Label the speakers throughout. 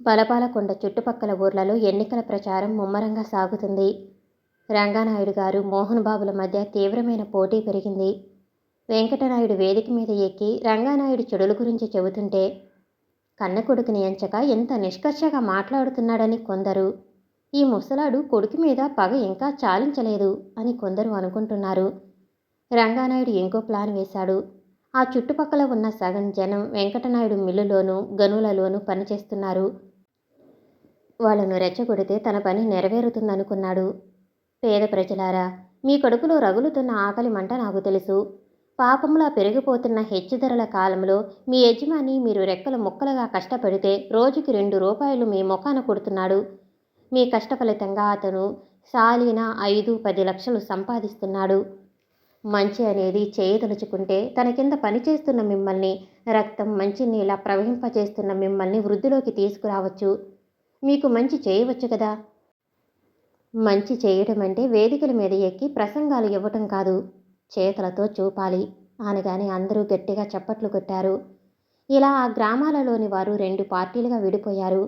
Speaker 1: బలపాలకొండ చుట్టుపక్కల ఊర్లలో ఎన్నికల ప్రచారం ముమ్మరంగా సాగుతుంది. రంగానాయుడు గారు, మోహన్ బాబుల మధ్య తీవ్రమైన పోటీ పెరిగింది. వెంకటనాయుడు వేదిక మీద ఎక్కి రంగానాయుడు చెడుల గురించి చెబుతుంటే, కన్న కొడుకుని ఎంచక ఎంత నిష్కర్షగా మాట్లాడుతున్నాడని కొందరు, ఈ ముసలాడు కొడుకు మీద పగ ఇంకా చాలించలేదు అని కొందరు అనుకుంటున్నారు. రంగానాయుడు ఇంకో ప్లాన్ వేశాడు. ఆ చుట్టుపక్కల ఉన్న సగం జనం వెంకటనాయుడు మిల్లులోనూ గనులలోనూ పనిచేస్తున్నారు. వాళ్ళను రెచ్చగొడితే తన పని నెరవేరుతుందనుకున్నాడు. పేద ప్రజలారా, మీ కడుపులో రగులుతున్న ఆకలి మంట నాకు తెలుసు. పాపంలా పెరిగిపోతున్న హెచ్చుధరల కాలంలో మీ యజమాని మీరు రెక్కల ముక్కలుగా కష్టపడితే రోజుకి 2 రూపాయలు మీ మొఖాన కొడుతున్నాడు. మీ కష్ట ఫలితంగా అతను సాలీన 5-10 లక్షలు సంపాదిస్తున్నాడు. మంచి అనేది చేయదలుచుకుంటే తన కింద పనిచేస్తున్న మిమ్మల్ని, రక్తం మంచినీళ్ళ ప్రవహింపచేస్తున్న మిమ్మల్ని వృద్ధిలోకి తీసుకురావచ్చు. మీకు మంచి చేయవచ్చు కదా. మంచి చేయడం అంటే వేదికల మీద ఎక్కి ప్రసంగాలు ఇవ్వటం కాదు, చేతలతో చూపాలి అనగానే అందరూ గట్టిగా చప్పట్లు కొట్టారు. ఇలా ఆ గ్రామాలలోని వారు 2 పార్టీలుగా విడిపోయారు.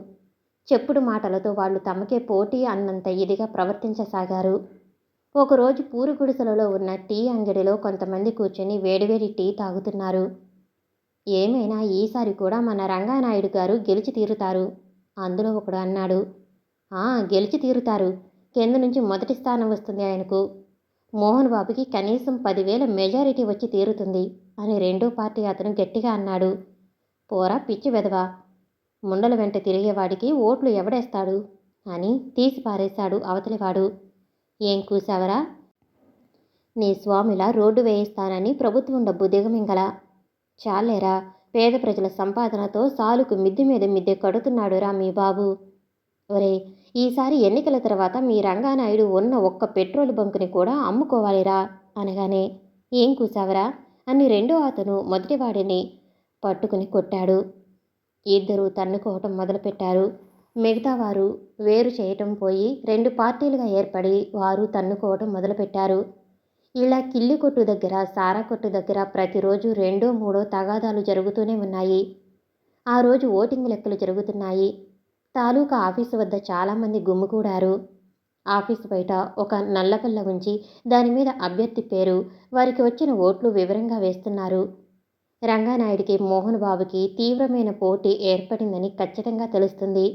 Speaker 1: చెప్పుడు మాటలతో వాళ్ళు తమకే పోటీ అన్నంత ఇదిగా ప్రవర్తించసాగారు. ఒకరోజు పూరు గుడిసెలలో ఉన్న టీ అంగడిలో కొంతమంది కూర్చొని వేడివేడి టీ తాగుతున్నారు. ఏమైనా ఈసారి కూడా మన రంగానాయుడు గారు గెలిచి తీరుతారు, అందులో ఒకడు అన్నాడు. గెలిచి తీరుతారు, కింద నుంచి మొదటి స్థానం వస్తుంది ఆయనకు. మోహన్ బాబుకి కనీసం 10,000 మెజారిటీ వచ్చి తీరుతుంది అని రెండో పార్టీ అతను గట్టిగా అన్నాడు. పోరా పిచ్చి వెధవా, ముండల వెంట తిరిగేవాడికి ఓట్లు ఎవడేస్తాడు అని తీసి పారేశాడు అవతలివాడు. ఏం కూసావరా, నీ స్వామిలా రోడ్డు వేయిస్తానని ప్రభుత్వం డబ్బు దిగమింగల. చాలేరా, పేద ప్రజల సంపాదనతో సాలుకు మిద్దె మీద మిద్దె కడుతున్నాడురా మీ బాబు. ఒరే, ఈసారి ఎన్నికల తర్వాత మీ రంగానాయుడు ఉన్న ఒక్క పెట్రోల్ బంకుని కూడా అమ్ముకోవాలిరా అనగానే, ఏం కూసావరా అని రెండో అతను మొదటివాడిని పట్టుకుని కొట్టాడు. ఇద్దరూ తన్నుకోవటం మొదలుపెట్టారు. మిగతా వారు వేరు చేయటం పోయి 2 పార్టీలుగా ఏర్పడి వారు తన్నుకోవటం మొదలుపెట్టారు. ఇలా కిల్లి కొట్టు దగ్గర, సారా కొట్టు దగ్గర ప్రతిరోజు 2-3 తగాదాలు జరుగుతూనే ఉన్నాయి. ఆ రోజు ఓటింగ్ లెక్కలు జరుగుతున్నాయి. తాలూకా ఆఫీసు వద్ద చాలామంది గుమ్మికూడారు. ఆఫీసు బయట ఒక నల్లబల్ల ఉంచి దానిమీద అభ్యర్థి పేరు, వారికి వచ్చిన ఓట్లు వివరంగా వేస్తున్నారు. రంగానాయుడికి, మోహన్ బాబుకి తీవ్రమైన పోటీ ఏర్పడిందని ఖచ్చితంగా తెలుస్తుంది.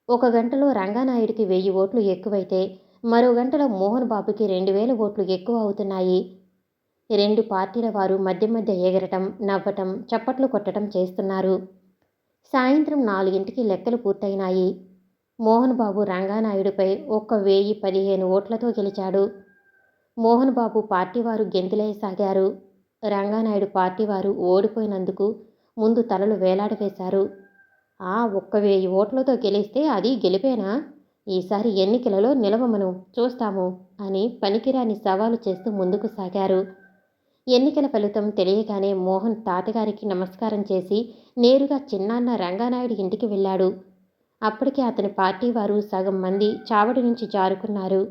Speaker 1: 1 గంటలో రంగానాయుడికి 1000 ఓట్లు ఎక్కువైతే మరో గంటలో మోహన్ బాబుకి 2000 ఓట్లు ఎక్కువ అవుతున్నాయి. 2 పార్టీల వారు మధ్య మధ్య ఎగరటం, నవ్వటం, చప్పట్లు కొట్టడం చేస్తున్నారు. సాయంత్రం 4ంటికి లెక్కలు పూర్తయినాయి. మోహన్ బాబు రంగానాయుడిపై 1015 ఓట్లతో గెలిచాడు. మోహన్ బాబు పార్టీ వారు గెంతులేయసాగారు. రంగానాయుడు పార్టీ వారు ఓడిపోయినందుకు ముందు తలలు వేలాడవేశారు. 1000 ఓట్లతో గెలిస్తే అది గెలిపేనా? ఈసారి ఎన్నికలలో నిలవమను, చూస్తాము అని పనికిరాని సవాలు చేస్తూ ముందుకు సాగారు. ఎన్నికల ఫలితం తెలియగానే మోహన్ తాతగారికి నమస్కారం చేసి నేరుగా చిన్నాన్న రంగానాయుడు ఇంటికి వెళ్ళాడు. అప్పటికే అతని పార్టీ వారు సగం మంది చావడి నుంచి జారుకున్నారు.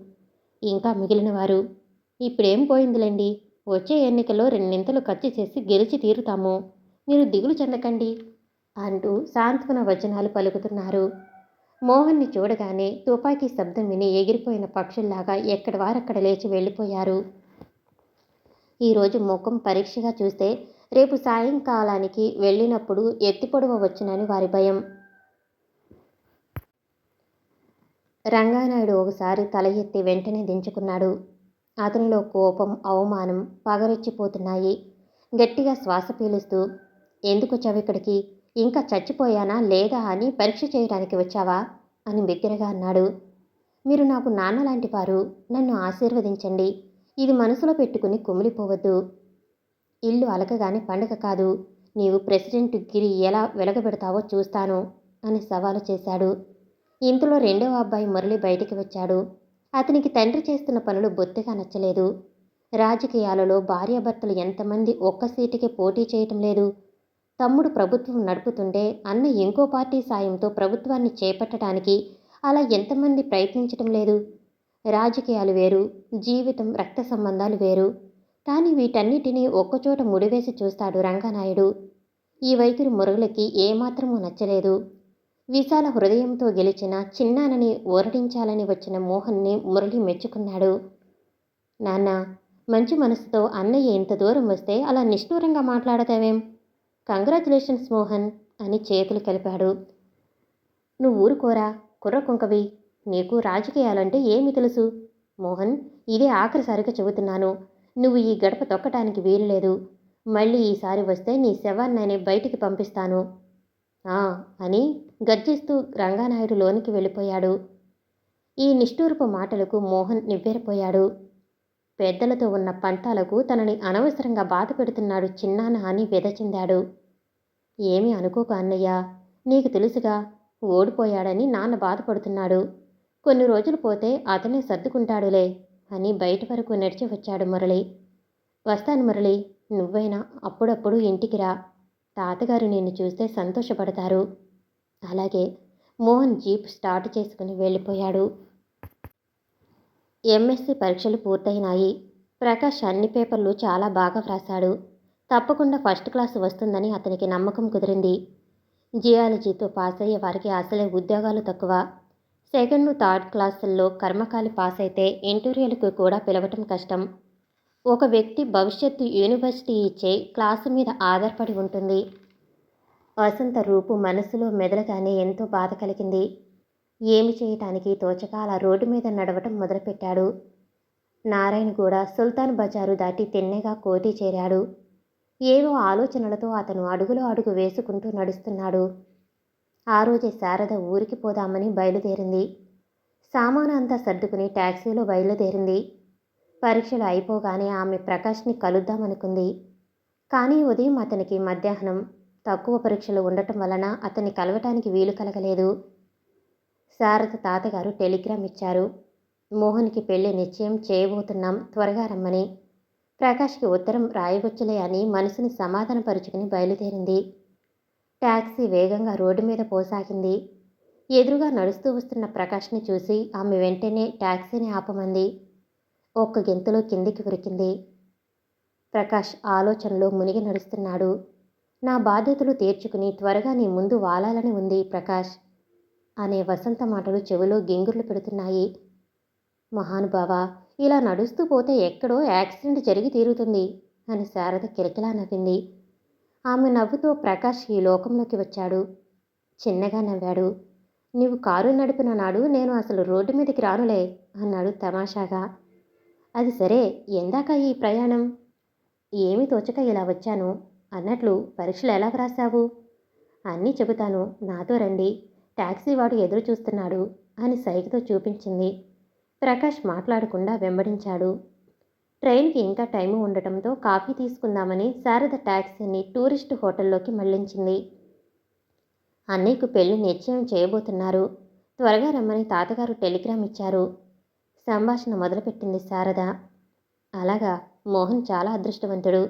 Speaker 1: ఇంకా మిగిలిన వారు, ఇప్పుడేం పోయిందిలేండి, వచ్చే ఎన్నికల్లో 2 ఖర్చు చేసి గెలిచి తీరుతాము, మీరు దిగులు చెందకండి అంటూ సాంత్వన వచనాలు పలుకుతున్నారు. మోహన్ని చూడగానే తుపాకీ శబ్దం విని ఎగిరిపోయిన పక్షుల్లాగా ఎక్కడి వారక్కడ లేచి వెళ్ళిపోయారు. ఈరోజు ముఖం పరీక్షగా చూస్తే రేపు సాయంకాలానికి వెళ్ళినప్పుడు ఎత్తిపొడవ వచ్చునని వారి భయం. రంగానాయుడు ఒకసారి తల ఎత్తి వెంటనే దించుకున్నాడు. అతనిలో కోపం, అవమానం పగరెచ్చిపోతున్నాయి. గట్టిగా శ్వాస పీలుస్తూ, ఎందుకొచ్చావు ఇక్కడికి? ఇంకా చచ్చిపోయానా లేదా అని పరీక్ష చేయడానికి వచ్చావా అని బిగ్గరగా అన్నాడు. మీరు నాకు నాన్నలాంటి వారు, నన్ను ఆశీర్వదించండి. ఇది మనసులో పెట్టుకుని కుమిలిపోవద్దు. ఇల్లు అలకగానే పండగ కాదు, నీవు ప్రెసిడెంట్ గిరి ఎలా వెలగబెడతావో చూస్తాను అని సవాలు చేశాడు. ఇంతలో రెండవ అబ్బాయి మురళి బయటికి వచ్చాడు. అతనికి తండ్రి చేస్తున్న పనులు బొత్తిగా నచ్చలేదు. రాజకీయాలలో భార్యాభర్తలు ఎంతమంది ఒక్క సీటుకే పోటీ చేయటం లేదు. తమ్ముడు ప్రభుత్వం నడుపుతుంటే అన్న ఇంకో పార్టీ సాయంతో ప్రభుత్వాన్ని చేపట్టడానికి అలా ఎంతమంది ప్రయత్నించటం లేదు. రాజకీయాలు వేరు, జీవితం, రక్త సంబంధాలు వేరు. కానీ వీటన్నిటినీ ఒక్కచోట ముడివేసి చూస్తాడు రంగానాయుడు. ఈ వైఖరి మురళికి ఏమాత్రమూ నచ్చలేదు. విశాల హృదయంతో గెలిచిన చిన్నానని ఓరడించాలని వచ్చిన మోహన్ని మురళి మెచ్చుకున్నాడు. నాన్న, మంచి మనసుతో అన్నయ్య ఇంత దూరం వస్తే అలా నిష్ఠూరంగా మాట్లాడతావేం? కంగ్రాచులేషన్స్ మోహన్ అని చేతులు కలిపాడు. నువ్వు ఊరుకోరా కుర్రకుంకవి, నీకు రాజకీయాలంటే ఏమి తెలుసు? మోహన్, ఇదే ఆఖరిసారిగా చెబుతున్నాను. నువ్వు ఈ గడప తొక్కటానికి వీలులేదు. మళ్ళీ ఈసారి వస్తే నీ శవాన్ననే బయటికి పంపిస్తాను అని గర్జిస్తూ రంగానాయుడు లోనికి వెళ్ళిపోయాడు. ఈ నిష్ఠూరపు మాటలకు మోహన్ నివ్వెరపోయాడు. పెద్దలతో ఉన్న పంతాలకు తనని అనవసరంగా బాధ పెడుతున్నాడు చిన్నాన్న అని వెదచిందాడు. ఏమీ అనుకోక అన్నయ్య, నీకు తెలుసుగా ఓడిపోయాడని నాన్న బాధపడుతున్నాడు. కొన్ని రోజులు పోతే అతనే సర్దుకుంటాడులే అని బయట వరకు నడిచి వచ్చాడు మురళి. వస్తాను మురళి, నువ్వైనా అప్పుడప్పుడు ఇంటికి రా. తాతగారు నిన్ను చూస్తే సంతోషపడతారు. అలాగే. మోహన్ జీప్ స్టార్ట్ చేసుకుని వెళ్ళిపోయాడు. ఎంఎస్సి పరీక్షలు పూర్తయినాయి. ప్రకాష్ అన్ని పేపర్లు చాలా బాగా వ్రాశాడు. తప్పకుండా ఫస్ట్ క్లాస్ వస్తుందని అతనికి నమ్మకం కుదిరింది. జియాలజీతో పాస్ అయ్యే వారికి అసలే ఉద్యోగాలు తక్కువ. సెకండ్ థర్డ్ క్లాసుల్లో కర్మకాలి పాస్ అయితే ఇంటర్వ్యూలకు కూడా పిలవటం కష్టం. ఒక వ్యక్తి భవిష్యత్తు యూనివర్సిటీ ఇచ్చే క్లాసు మీద ఆధారపడి ఉంటుంది. వసంత రూపు మనసులో మెదలగానే ఎంతో బాధ కలిగింది. ఏమి చేయటానికి తోచక అలా రోడ్డు మీద నడవటం మొదలుపెట్టాడు. నారాయణగూడ, సుల్తాన్ బజారు దాటి తిన్నగా కోటి చేరాడు. ఏవో ఆలోచనలతో అతను అడుగులో అడుగు వేసుకుంటూ నడుస్తున్నాడు. ఆ రోజే శారద ఊరికి పోదామని బయలుదేరింది. సామాను అంతా సర్దుకుని ట్యాక్సీలో బయలుదేరింది. పరీక్షలు అయిపోగానే ఆమె ప్రకాష్ని కలుద్దామనుకుంది. కానీ ఉదయం అతనికి మధ్యాహ్నం తక్కువ పరీక్షలు ఉండటం వలన అతన్ని కలవటానికి వీలు కలగలేదు. శారద తాతగారు టెలిగ్రామ్ ఇచ్చారు. మోహన్కి పెళ్లి నిశ్చయం చేయబోతున్నాం, త్వరగా రమ్మని. ప్రకాష్కి ఉత్తరం రాయవచ్చులే అని మనసుని సమాధానపరుచుకుని బయలుదేరింది. ట్యాక్సీ వేగంగా రోడ్డు మీద పోసాగింది. ఎదురుగా నడుస్తూ వస్తున్న ప్రకాష్ని చూసి ఆమె వెంటనే ట్యాక్సీని ఆపమంది. ఒక్క గెంతులో కిందికి ఉరికింది. ప్రకాష్ ఆలోచనలో మునిగి నడుస్తున్నాడు. నా బాధ్యతలు తీర్చుకుని త్వరగా నీ ముందు వాలాలని ఉంది ప్రకాష్ అనే వసంత మాటలు చెవిలో గింగుర్లు పెడుతున్నాయి. మహానుభావ, ఇలా నడుస్తూ పోతే ఎక్కడో యాక్సిడెంట్ జరిగి తీరుతుంది అని శారద కిలకిలా నవ్వింది. ఆమె నవ్వుతో ప్రకాష్ ఈ లోకంలోకి వచ్చాడు. చిన్నగా నవ్వాడు. నీవు కారు నడిపిన నాడు నేను అసలు రోడ్డు మీదకి రానులే అన్నాడు తమాషాగా. అది సరే, ఎందాక ఈ ప్రయాణం? ఏమీ తోచక ఇలా వచ్చాను. అన్నట్లు పరీక్షలు ఎలా వ్రాసావు? అన్నీ చెబుతాను, నాతో రండి, ట్యాక్సీ వాడు ఎదురు చూస్తున్నాడు అని సైగతో చూపించింది. ప్రకాష్ మాట్లాడకుండా వెంబడించాడు. ట్రైన్కి ఇంకా టైము ఉండటంతో కాఫీ తీసుకుందామని శారద ట్యాక్సీని టూరిస్టు హోటల్లోకి మళ్లించింది. అన్నయ్యకు పెళ్లి నిశ్చయం చేయబోతున్నారు, త్వరగా రమ్మని తాతగారు టెలిగ్రామ్ ఇచ్చారు. సంభాషణ మొదలుపెట్టింది శారద. అలాగా, మోహన్ చాలా అదృష్టవంతుడు.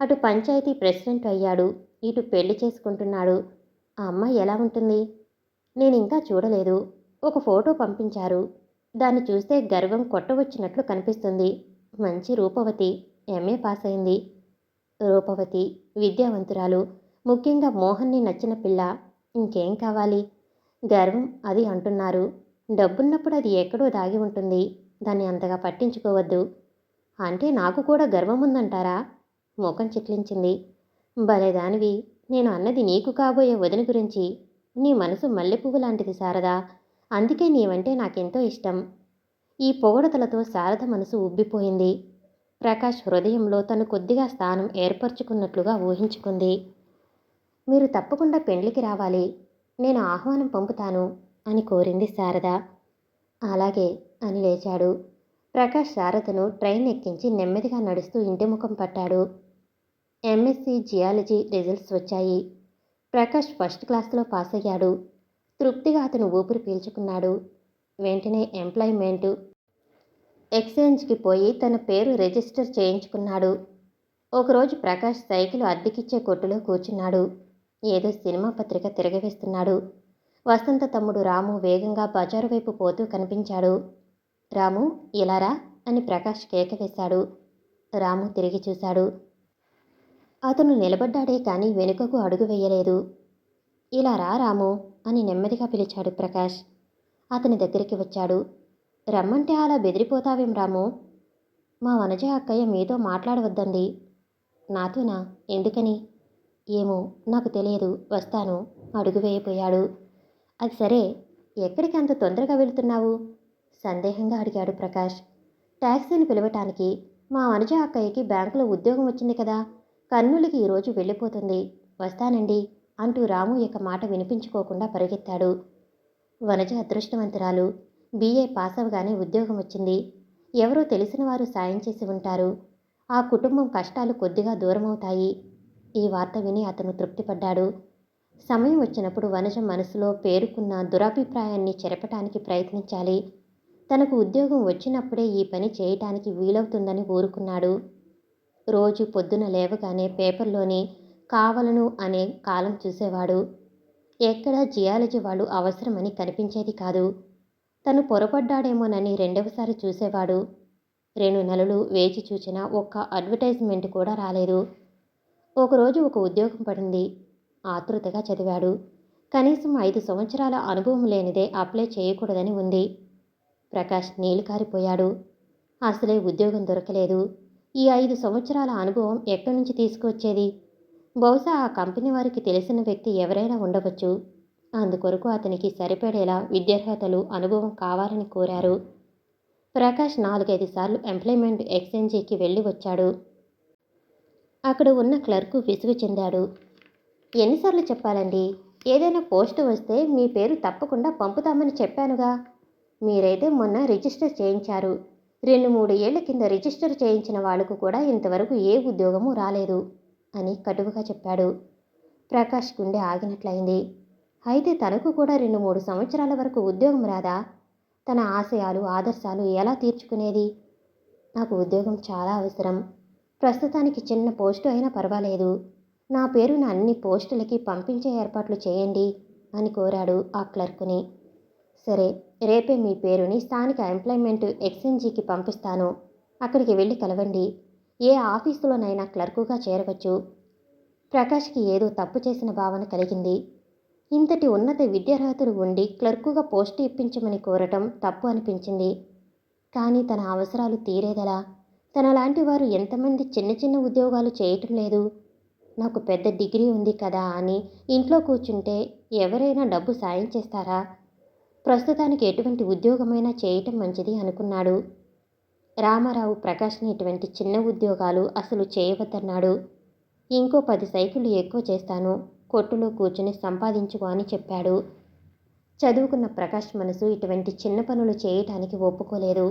Speaker 1: అటు పంచాయతీ ప్రెసిడెంట్ అయ్యాడు, ఇటు పెళ్లి చేసుకుంటున్నాడు. ఆ అమ్మాయి ఎలా ఉంటుంది? నేను ఇంకా చూడలేదు. ఒక ఫోటో పంపించారు. దాన్ని చూస్తే గర్వం కొట్టవచ్చినట్లు కనిపిస్తుంది. మంచి రూపవతి, ఎంఏ పాస్ అయింది. రూపవతి, విద్యావంతురాలు, ముఖ్యంగా మోహన్ని నచ్చిన పిల్ల. ఇంకేం కావాలి? గర్వం అది అంటున్నారు. డబ్బున్నప్పుడు అది ఎక్కడో దాగి ఉంటుంది, దాన్ని అంతగా పట్టించుకోవద్దు. అంటే నాకు కూడా గర్వం ఉందంటారా? ముఖం చిట్లించింది. భలేదానివి, నేను అన్నది నీకు కాబోయే వదిన గురించి. నీ మనసు మల్లెపువ్వు లాంటిది శారదా, అందుకే నీవంటే నాకెంతో ఇష్టం. ఈ పొగడతలతో శారద మనసు ఉబ్బిపోయింది. ప్రకాష్ హృదయంలో తను కొద్దిగా స్థానం ఏర్పరచుకున్నట్లుగా ఊహించుకుంది. మీరు తప్పకుండా పెండ్లికి రావాలి, నేను ఆహ్వానం పంపుతాను అని కోరింది శారద. అలాగే అని లేచాడు. ప్రకాష్ శారదను ట్రైన్ ఎక్కించి నెమ్మదిగా నడుస్తూ ఇంటి ముఖం పట్టాడు. ఎంఎస్సి జియాలజీ రిజల్ట్స్ వచ్చాయి. ప్రకాష్ ఫస్ట్ క్లాస్లో పాస్ అయ్యాడు. తృప్తిగా అతను ఊపిరి పీల్చుకున్నాడు. వెంటనే ఎంప్లాయ్మెంటు ఎక్స్చేంజ్కి పోయి తన పేరు రిజిస్టర్ చేయించుకున్నాడు. ఒకరోజు ప్రకాష్ సైకిల్ అద్దెకిచ్చే కొట్టులో కూర్చున్నాడు. ఏదో సినిమా పత్రిక తిరగవేస్తున్నాడు. వసంత తమ్ముడు రాము వేగంగా బజారు వైపు పోతూ కనిపించాడు. రాము, ఇలారా అని ప్రకాష్ కేక వేశాడు. రాము తిరిగి చూశాడు. అతను నిలబడ్డాడే కానీ వెనుకకు అడుగు వేయలేదు. ఇలా రా రాము అని నెమ్మదిగా పిలిచాడు ప్రకాష్. అతని దగ్గరికి వచ్చాడు. రమ్మంటే అలా బెదిరిపోతావేం రాము? మా వనజ అక్కయ్య మీతో మాట్లాడవద్దంది. నాతోనా? ఎందుకని? ఏమో నాకు తెలియదు, వస్తాను అడుగు వేయబోయాడు. అది సరే, ఎక్కడికి అంత తొందరగా వెళుతున్నావు? సందేహంగా అడిగాడు ప్రకాష్. ట్యాక్సీని పిలవటానికి. మా వనజ అక్కయ్యకి బ్యాంకులో ఉద్యోగం వచ్చింది కదా, కర్నూలుకి ఈరోజు వెళ్ళిపోతుంది. వస్తానండి అంటూ రాము ఇక మాట వినిపించుకోకుండా పరిగెత్తాడు. వనజ అదృష్టవంతురాలు. BA పాస్ అవగానే ఉద్యోగం వచ్చింది. ఎవరో తెలిసిన వారు సాయం చేసి ఉంటారు. ఆ కుటుంబం కష్టాలు కొద్దిగా దూరమవుతాయి. ఈ వార్త విని అతను తృప్తిపడ్డాడు. సమయం వచ్చినప్పుడు వనజ మనసులో పేరుకున్న దురభిప్రాయాన్ని చెరపటానికి ప్రయత్నించాలి. తనకు ఉద్యోగం వచ్చినప్పుడే ఈ పని చేయటానికి వీలవుతుందని ఊరుకున్నాడు. రోజు పొద్దున లేవగానే పేపర్లోని కావలను అనే కాలం చూసేవాడు. ఎక్కడా జియాలజీ వాళ్ళు అవసరమని కనిపించేది కాదు. తను పొరపడ్డాడేమోనని రెండవసారి చూసేవాడు. 2 నెలలు వేచి చూచినా ఒక్క అడ్వర్టైజ్మెంట్ కూడా రాలేదు. ఒకరోజు ఒక ఉద్యోగం పడింది. ఆతృతగా చదివాడు. కనీసం 5 సంవత్సరాల అనుభవం లేనిదే అప్లై చేయకూడదని ఉంది. ప్రకాష్ నీళ్లు కారిపోయాడు. అసలే ఉద్యోగం దొరకలేదు. ఈ 5 సంవత్సరాల అనుభవం ఎక్కడి నుంచి తీసుకువచ్చేది? బహుశా ఆ కంపెనీ వారికి తెలిసిన వ్యక్తి ఎవరైనా ఉండవచ్చు. అందుకొరకు అతనికి సరిపడేలా విద్యార్హతలు, అనుభవం కావాలని కోరారు. ప్రకాష్ 4-5 సార్లు ఎంప్లాయ్మెంట్ ఎక్స్చేంజికి వెళ్ళి వచ్చాడు. అక్కడ ఉన్న క్లర్కు విసుగు చెందాడు. ఎన్నిసార్లు చెప్పాలండి? ఏదైనా పోస్టు వస్తే మీ పేరు తప్పకుండా పంపుతామని చెప్పానుగా. మీరైతే మొన్న రిజిస్టర్ చేయించారు. 2-3 ఏళ్ల కింద రిజిస్టర్ చేయించిన వాళ్లకు కూడా ఇంతవరకు ఏ ఉద్యోగమూ రాలేదు అని కటువుగా చెప్పాడు. ప్రకాష్ గుండె ఆగినట్లయింది. అయితే తనకు కూడా 2-3 సంవత్సరాల వరకు ఉద్యోగం రాదా? తన ఆశయాలు, ఆదర్శాలు ఎలా తీర్చుకునేది? నాకు ఉద్యోగం చాలా అవసరం. ప్రస్తుతానికి చిన్న పోస్టు అయినా పర్వాలేదు. నా పేరున అన్ని పోస్టులకి పంపించే ఏర్పాట్లు చేయండి అని కోరాడు ఆ క్లర్కుని. సరే, రేపే మీ పేరుని స్థానిక ఎంప్లాయ్మెంట్ ఎక్స్చేంజికి పంపిస్తాను. అక్కడికి వెళ్ళి కలవండి. ఏ ఆఫీసులోనైనా క్లర్కుగా చేరవచ్చు. ప్రకాష్కి ఏదో తప్పు చేసిన భావన కలిగింది. ఇంతటి ఉన్నత విద్యార్హతలు ఉండి క్లర్కుగా పోస్టు ఇప్పించమని కోరటం తప్పు అనిపించింది. కానీ తన అవసరాలు తీరేదలా? తనలాంటి వారు ఎంతమంది చిన్న చిన్న ఉద్యోగాలు చేయటం లేదు? నాకు పెద్ద డిగ్రీ ఉంది కదా అని ఇంట్లో కూర్చుంటే ఎవరైనా డబ్బు సాయం చేస్తారా? ప్రస్తుతానికి ఎటువంటి ఉద్యోగమైనా చేయటం మంచిది అనుకున్నాడు. రామారావు ప్రకాష్ని ఇటువంటి చిన్న ఉద్యోగాలు అసలు చేయవద్దన్నాడు. ఇంకో 10 సైకిళ్ళు ఎక్కువ చేస్తాను, కొట్టులో కూర్చుని సంపాదించుకో అని చెప్పాడు. చదువుకున్న ప్రకాష్ మనసు ఇటువంటి చిన్న పనులు చేయటానికి ఒప్పుకోలేదు.